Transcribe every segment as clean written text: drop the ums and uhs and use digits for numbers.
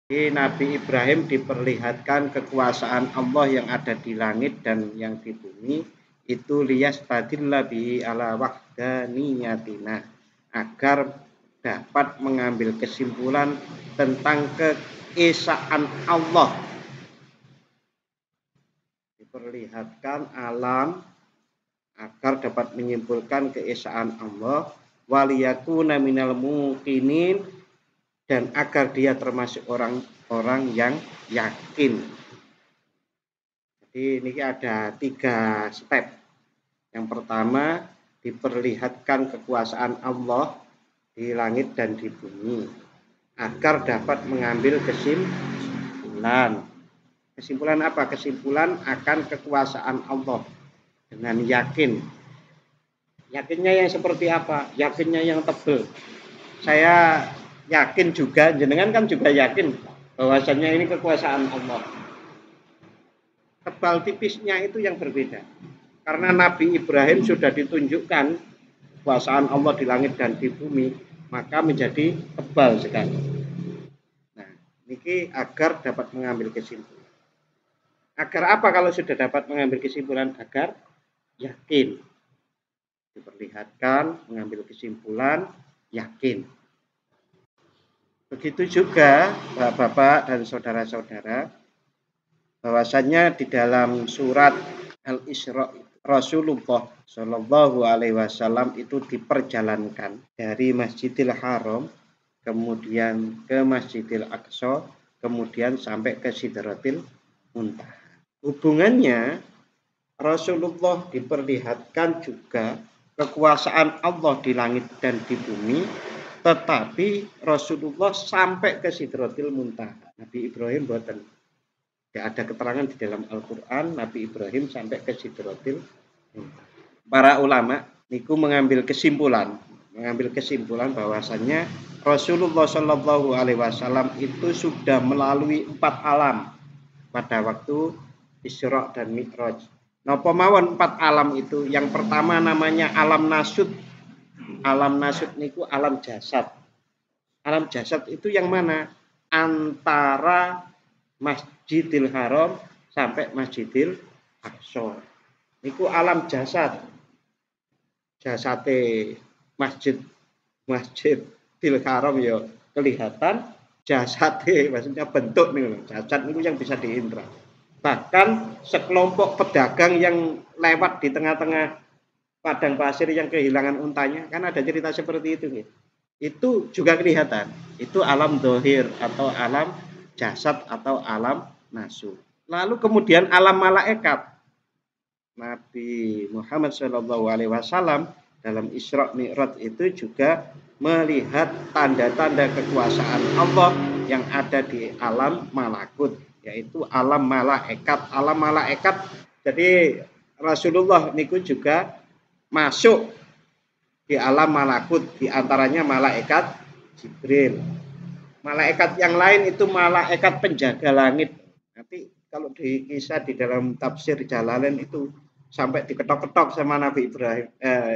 Di Nabi Ibrahim diperlihatkan kekuasaan Allah yang ada di langit dan yang di bumi, itu liyastadilla bihi ala wahdaniyatina, agar dapat mengambil kesimpulan tentang keesaan Allah. Diperlihatkan alam agar dapat menyimpulkan keesaan Allah, waliyakuna minal muqinin, dan agar dia termasuk orang-orang yang yakin. Jadi ini ada 3 step. Yang pertama, diperlihatkan kekuasaan Allah di langit dan di bumi agar dapat mengambil kesimpulan. Kesimpulan apa? Kesimpulan akan kekuasaan Allah dengan yakin. Yakinnya yang seperti apa? Yakinnya yang tebal. Saya yakin juga, jenengan kan juga yakin bahwasannya ini kekuasaan Allah. Tebal tipisnya itu yang berbeda. Karena Nabi Ibrahim sudah ditunjukkan kekuasaan Allah di langit dan di bumi, maka menjadi tebal sekali. Nah, ini agar dapat mengambil kesimpulan. Agar apa kalau sudah dapat mengambil kesimpulan? Agar yakin. Diperlihatkan, mengambil kesimpulan, yakin. Begitu juga Bapak dan saudara-saudara, bahwasannya di dalam surat Al-Isra Rasulullah Shallallahu Alaihi Wasallam itu diperjalankan dari Masjidil Haram, kemudian ke Masjidil Aqsa, kemudian sampai ke Sidratil Muntaha. Hubungannya, Rasulullah diperlihatkan juga kekuasaan Allah di langit dan di bumi, tetapi Rasulullah sampai ke Sidratil Muntaha. Nabi Ibrahim buatan. Tidak ada keterangan di dalam Al-Quran Nabi Ibrahim sampai ke Sidratil Muntaha. Para ulama niku mengambil kesimpulan bahwasannya Rasulullah Shallallahu Alaihi Wasallam itu sudah melalui 4 alam pada waktu Isra dan Mi'raj. Napa mawon 4 alam itu? Yang pertama namanya alam nasud. Alam nasud niku alam jasad. Alam jasad itu yang mana? Antara Masjidil Haram sampai Masjidil Aqsa. Niku alam jasad. Jasate Masjidil Haram ya kelihatan, jasate maksudnya bentuk nih, jasad niku yang bisa diindra. Bahkan sekelompok pedagang yang lewat di tengah-tengah padang pasir yang kehilangan untanya, kan ada cerita seperti itu nih. Itu juga kelihatan. Itu alam dohir atau alam jasad atau alam nasur. Lalu kemudian alam malaikat. Nabi Muhammad SAW dalam Isra Mi'raj itu juga melihat tanda-tanda kekuasaan Allah yang ada di alam malakut, yaitu alam malaikat. Alam malaikat, jadi Rasulullah niku juga masuk di alam malakut, di antaranya malaikat Jibril. Malaikat yang lain itu malaikat penjaga langit. Nanti kalau dikisah di dalam tafsir Jalalain itu sampai diketok-ketok sama Nabi Ibrahim,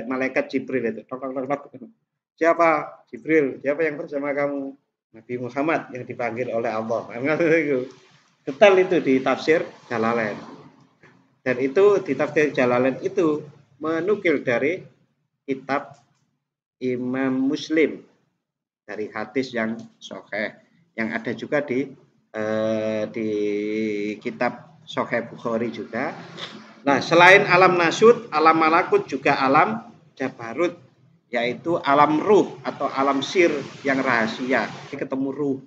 malaikat Jibril itu. Tok-tok-tok. Siapa? Jibril. Siapa yang bersama kamu? Nabi Muhammad yang dipanggil oleh Allah. Detail itu di tafsir Jalalain. Dan itu di tafsir Jalalain itu menukil dari kitab Imam Muslim, dari hadis yang sahih, yang ada juga di kitab Sahih Bukhari juga. Nah, selain alam nasud, alam malakut juga alam jabarut, yaitu alam ruh atau alam sir yang rahasia. Ketemu ruh.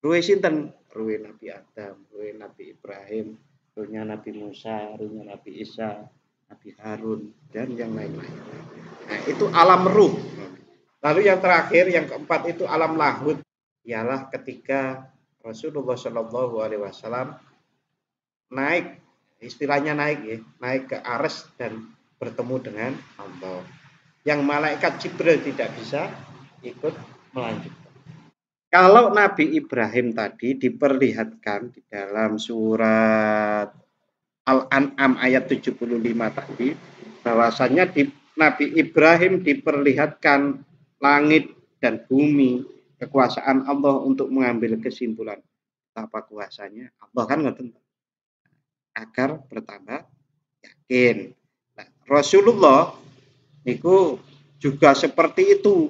Ruh sinten? Ruh Nabi Adam, ruh Nabi Ibrahim, ruhnya Nabi Musa, ruhnya Nabi Isa, Nabi Harun, dan yang lain-lain. Nah, itu alam ruh. Lalu yang terakhir, yang keempat itu alam lahud, ialah ketika Rasulullah Shallallahu Alaihi Wasallam naik, istilahnya naik ya, naik ke Arsy dan bertemu dengan Allah. Yang malaikat Jibril tidak bisa ikut melanjutkan. Kalau Nabi Ibrahim tadi diperlihatkan di dalam surat Al-An'am ayat 75 tadi, bahwasannya Nabi Ibrahim diperlihatkan langit dan bumi, kekuasaan Allah untuk mengambil kesimpulan. betapa kuasanya Allah kan ngoten agar bertambah yakin. Nah, Rasulullah niku juga seperti itu.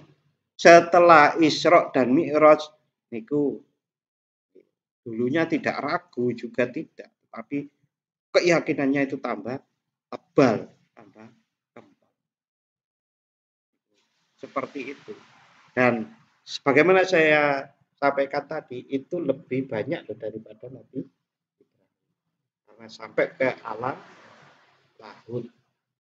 Setelah Isra dan Mi'raj niku dulunya tidak ragu juga tidak, tapi keyakinannya itu tambah tebal, tambah kental. Seperti itu. Dan sebagaimana saya sampaikan tadi, itu lebih banyak daripada Nabi Ibrahim. Karena sampai ke alam lahut.